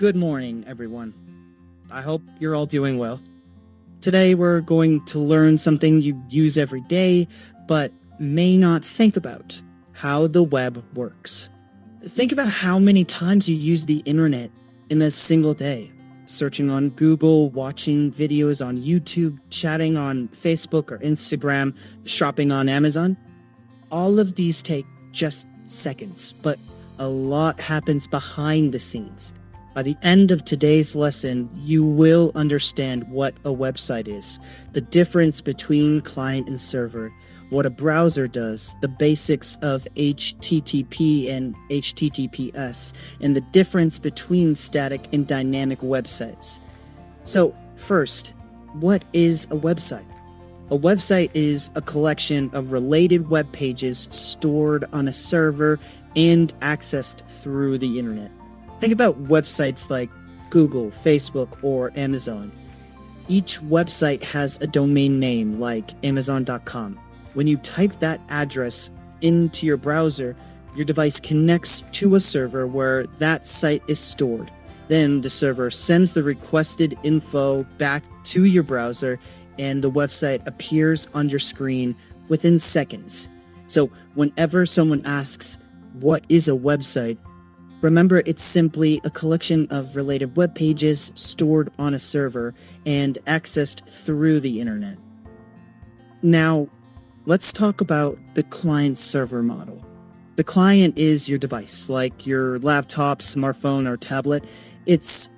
Good morning, everyone. I hope you're all doing well. Today, we're going to learn something you use every day, but may not think about: how the web works. Think about how many times you use the internet in a single day. Searching on Google, watching videos on YouTube, chatting on Facebook or Instagram, shopping on Amazon. All of these take just seconds, but a lot happens behind the scenes. By the end of today's lesson, you will understand what a website is, the difference between client and server, what a browser does, the basics of HTTP and HTTPS, and the difference between static and dynamic websites. So, first, what is a website? A website is a collection of related web pages stored on a server and accessed through the internet. Think about websites like Google, Facebook, or Amazon. Each website has a domain name like Amazon.com. When you type that address into your browser, your device connects to a server where that site is stored. Then the server sends the requested info back to your browser, and the website appears on your screen within seconds. So whenever someone asks, "What is a website?" remember, it's simply a collection of related web pages stored on a server and accessed through the internet. Now, let's talk about the client-server model. The client is your device, like your laptop, smartphone, or tablet. It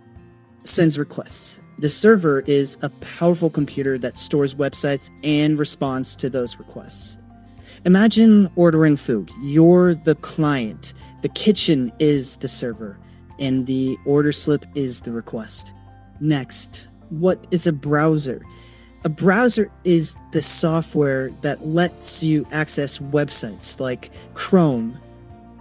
sends requests. The server is a powerful computer that stores websites and responds to those requests. Imagine ordering food. You're the client, the kitchen is the server, and the order slip is the request. Next, what is a browser? A browser is the software that lets you access websites like Chrome,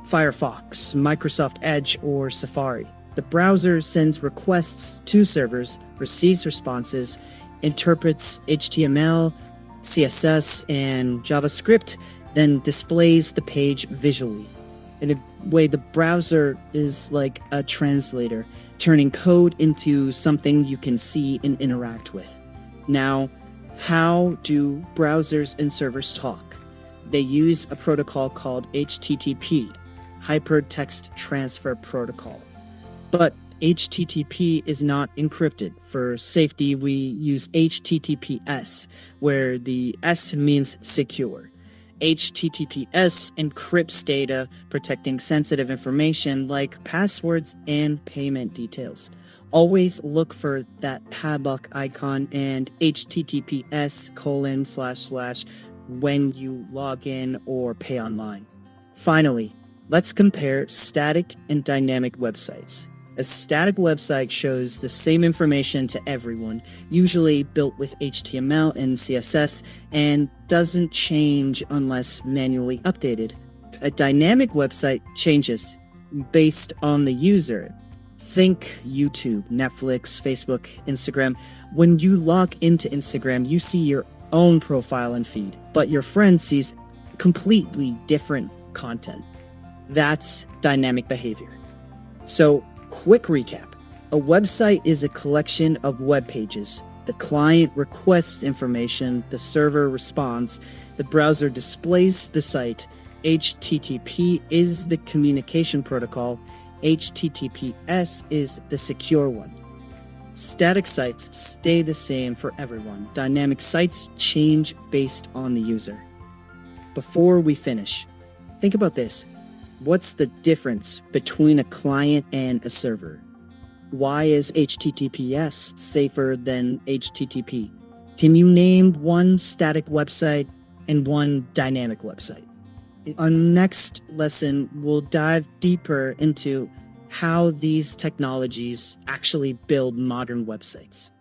Firefox, Microsoft Edge, or Safari. The browser sends requests to servers, receives responses, interprets HTML, CSS, and JavaScript, then displays the page visually. In a way, the browser is like a translator, turning code into something you can see and interact with. Now, how do browsers and servers talk? They use a protocol called HTTP, Hypertext Transfer Protocol. But HTTP is not encrypted. For safety, we use HTTPS, where the S means secure. HTTPS encrypts data, protecting sensitive information like passwords and payment details. Always look for that padlock icon and HTTPS:// when you log in or pay online. Finally, let's compare static and dynamic websites. A static website shows the same information to everyone, usually built with HTML and CSS, and doesn't change unless manually updated. A dynamic website changes based on the user. Think YouTube, Netflix, Facebook, Instagram. When you log into Instagram, you see your own profile and feed, but your friend sees completely different content. That's dynamic behavior. So, quick recap. A website is a collection of web pages. The client requests information, the server responds, the browser displays the site. HTTP is the communication protocol. HTTPS is the secure one. Static sites stay the same for everyone. Dynamic sites change based on the user. Before we finish, think about this. What's the difference between a client and a server? Why is HTTPS safer than HTTP? Can you name one static website and one dynamic website? In our next lesson, we'll dive deeper into how these technologies actually build modern websites.